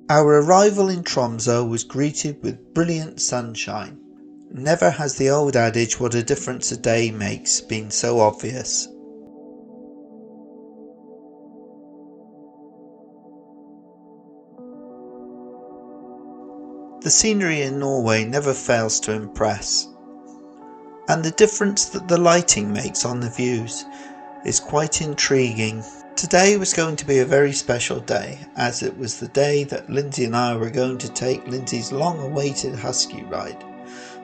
Our arrival in Tromso was greeted with brilliant sunshine. Never has the old adage "what a difference a day makes" been so obvious. The scenery in Norway never fails to impress, and the difference that the lighting makes on the views is quite intriguing. Today was going to be a very special day, as it was the day that Lindsey and I were going to take Lindsey's long-awaited husky ride,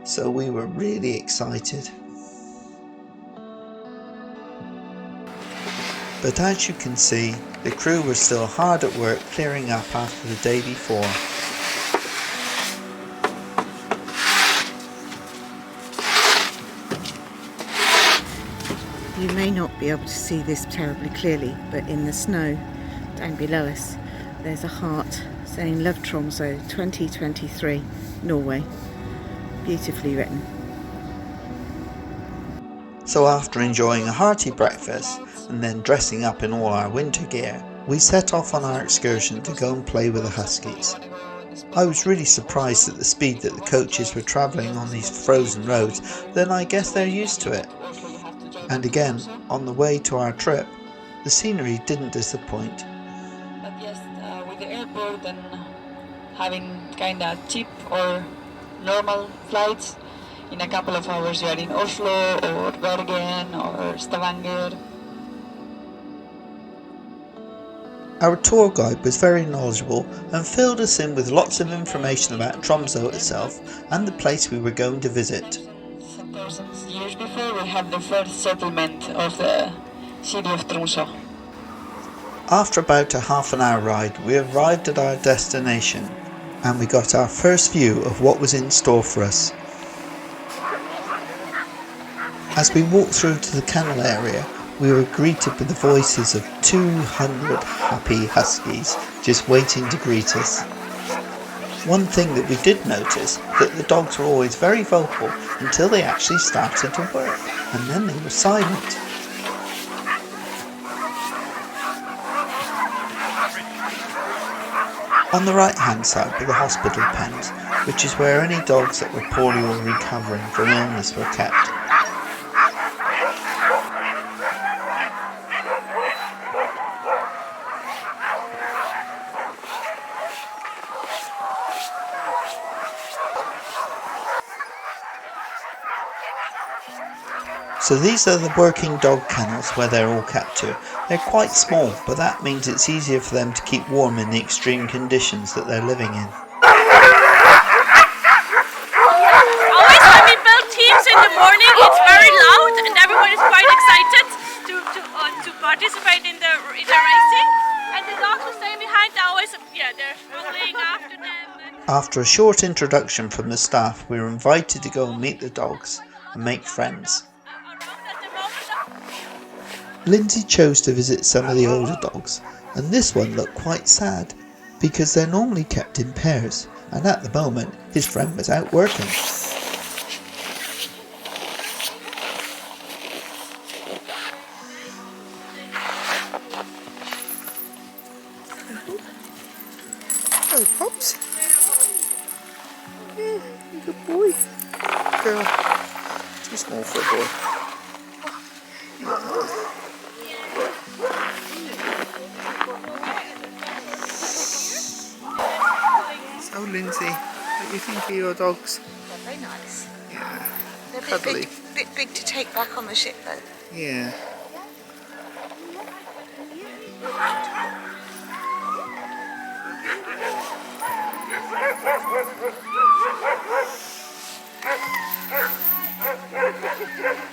so we were really excited. But as you can see, the crew were still hard at work clearing up after the day before. You may not be able to see this terribly clearly, but in the snow down below us there's a heart saying "Love Tromso 2023 Norway." Beautifully written. So after enjoying a hearty breakfast and then dressing up in all our winter gear, we set off on our excursion to go and play with the huskies. I was really surprised at the speed that the coaches were travelling on these frozen roads, then I guess they're used to it. And again, on the way to our trip, the scenery didn't disappoint. But yes, with the airport and having kinda cheap or normal flights, in a couple of hours you are in Oslo or Bergen or Stavanger. Our tour guide was very knowledgeable and filled us in with lots of information about Tromso itself and the place we were going to visit. Thousands years before we had the first settlement of the city of Tromso. After about a half an hour ride, we arrived at our destination and we got our first view of what was in store for us. As we walked through to the kennel area, we were greeted with the voices of 200 happy huskies just waiting to greet us. One thing that we did notice, that the dogs were always very vocal until they actually started to work, and then they were silent. On the right hand side were the hospital pens, which is where any dogs that were poorly or recovering from illness were kept. So these are the working dog kennels where they're all kept to. They're quite small, but that means it's easier for them to keep warm in the extreme conditions that they're living in. Always when we build teams in the morning, it's very loud and everyone is quite excited to participate in the racing. And the dogs who stay behind, they're following after them. After a short introduction from the staff, we were invited to go and meet the dogs and make friends. Lindsey chose to visit some of the older dogs, and this one looked quite sad because they're normally kept in pairs, and at the moment his friend was out working. Oh, Pops. Yeah, good boy. Girl, too small for a boy. So Lindsey, what do you think of your dogs? They're very nice. Yeah, They're a cuddly. bit big to take back on the ship though. Yeah.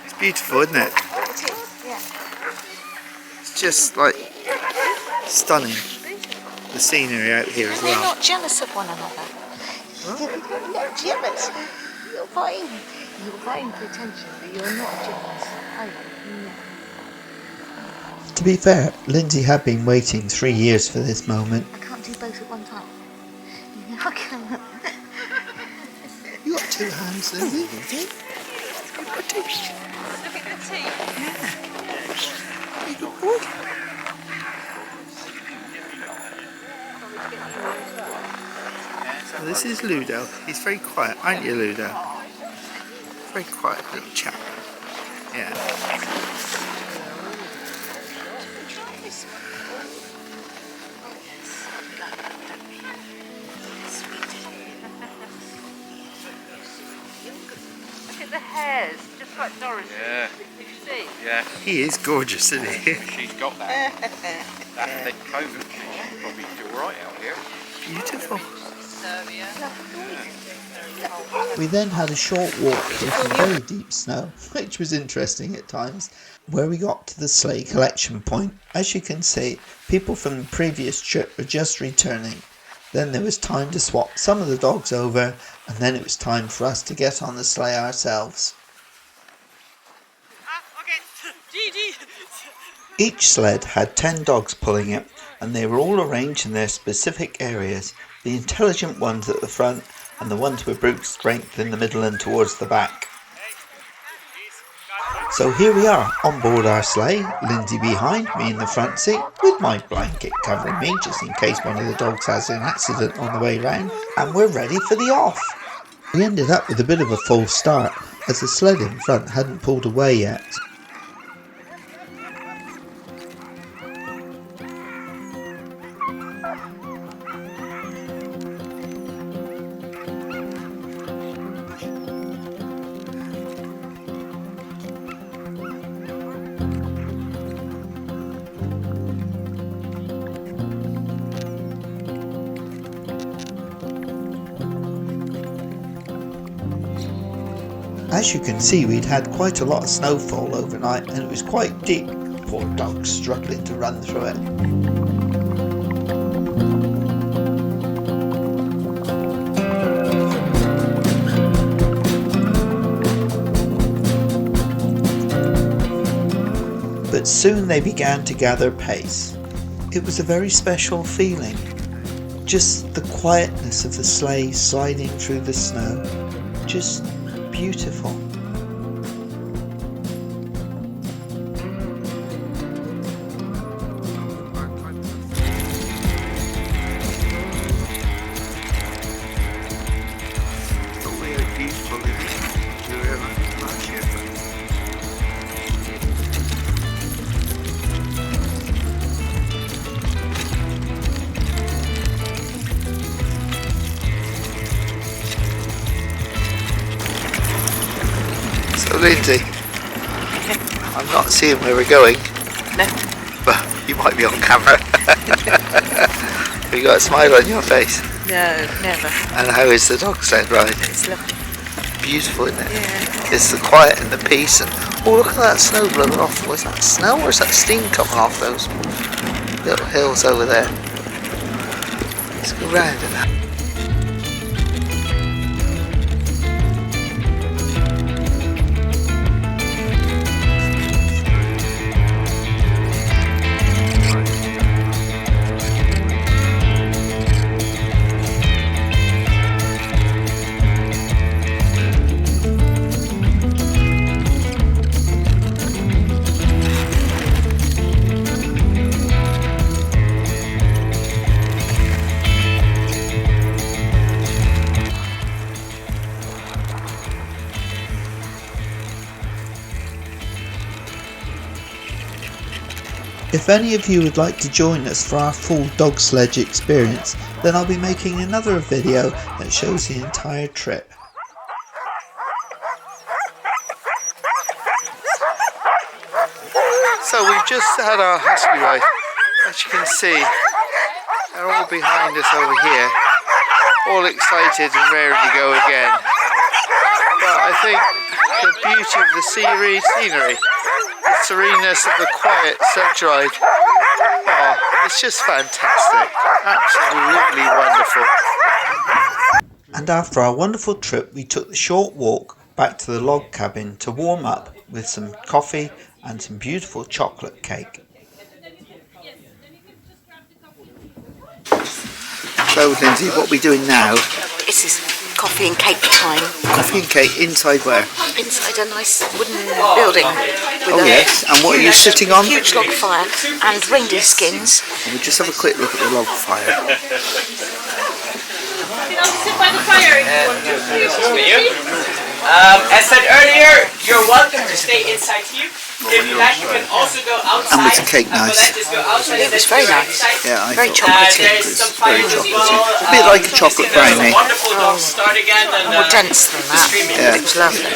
It's beautiful, isn't it? It is, yeah. It's just like stunning. The scenery out here as They're well. not jealous of one another. They're not jealous. You're vying for attention, but you're not jealous. Oh, no. To be fair, Lindsey had been waiting 3 years for this moment. I can't do both at one time. I can't. You got two hands, Lindsey. Look at the teeth. Yeah. You good boy. So this is Ludo. He's very quiet, aren't you, Ludo? Very quiet little chap. Yeah. Look at the hairs, just like Doris. Yeah. Did you see? Yeah. He is gorgeous, isn't he? She's got that. That thick coat. She'll probably do alright out here. Beautiful. We then had a short walk through some very deep snow, which was interesting at times, where we got to the sleigh collection point. As you can see, people from the previous trip were just returning. Then there was time to swap some of the dogs over, and then it was time for us to get on the sleigh ourselves. Each sled had 10 dogs pulling it, and they were all arranged in their specific areas, the intelligent ones at the front and the ones with brute strength in the middle and towards the back. So here we are, on board our sleigh, Lindsey behind, me in the front seat, with my blanket covering me just in case one of the dogs has an accident on the way round, and we're ready for the off. We ended up with a bit of a false start, as the sled in front hadn't pulled away yet. As you can see, we'd had quite a lot of snowfall overnight and it was quite deep. Poor dogs struggling to run through it. But soon they began to gather pace. It was a very special feeling. Just the quietness of the sleigh sliding through the snow. Just beautiful. Lindsey, I'm not seeing where we're going. No. But you might be on camera. Have you got a smile on your face? No, never. And how is the dog sled ride? It's lovely. Beautiful, isn't it? Yeah. It's the quiet and the peace. And oh, look at that snow blowing off. Was that snow or is that steam coming off those little hills over there? Let's go round in that. If any of you would like to join us for our full dog sledge experience, then I'll be making another video that shows the entire trip. So we've just had our husky ride. As you can see, they're all behind us over here, all excited and raring to go again. But I think the beauty of the scenery, the sereneness of the quiet sledge ride, oh, it's just fantastic, absolutely wonderful. And after our wonderful trip, we took the short walk back to the log cabin to warm up with some coffee and some beautiful chocolate cake. So Lindsey, what are we doing now? This is coffee and cake time. Coffee and cake inside where? Inside a nice wooden building. With Oh yes, and what are you sitting on? Huge log fire and reindeer skins. And we'll just have a quick look at the log fire. Sit by the fire if you want to. This is for you. As said earlier, you're welcome to stay inside here. If you like, you can also go outside. And was the cake nice? It was very nice. Yeah, I Very thought chocolatey. it was very chocolatey. A bit like a chocolate brownie. More dense than that. Yeah. It was lovely.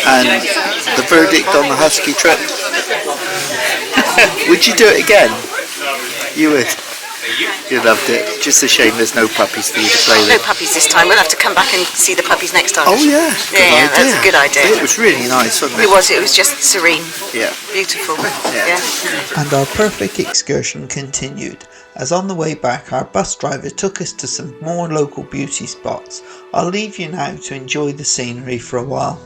And the verdict on the husky trip? Would you do it again? You would. You loved it. Just a shame there's no puppies for you to play No with. puppies this time. We'll have to come back and see the puppies next time. Oh yeah, good Yeah, idea. that's a good idea. It was really nice, wasn't it? It was just serene. Yeah. Beautiful. Yeah. Yeah. And our perfect excursion continued, as on the way back our bus driver took us to some more local beauty spots. I'll leave you now to enjoy the scenery for a while.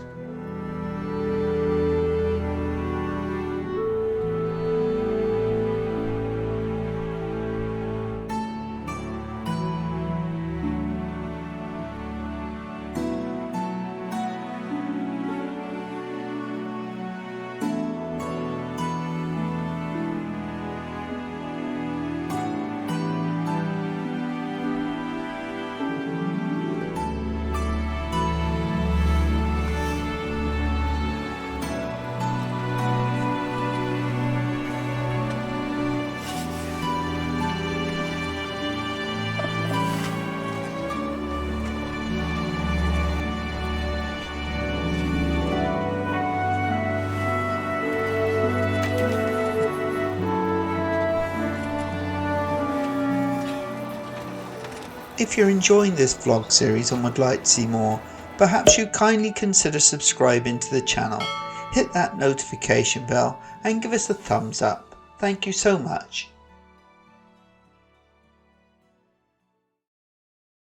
If you're enjoying this vlog series and would like to see more, perhaps you kindly consider subscribing to the channel. Hit that notification bell and give us a thumbs up. Thank you so much.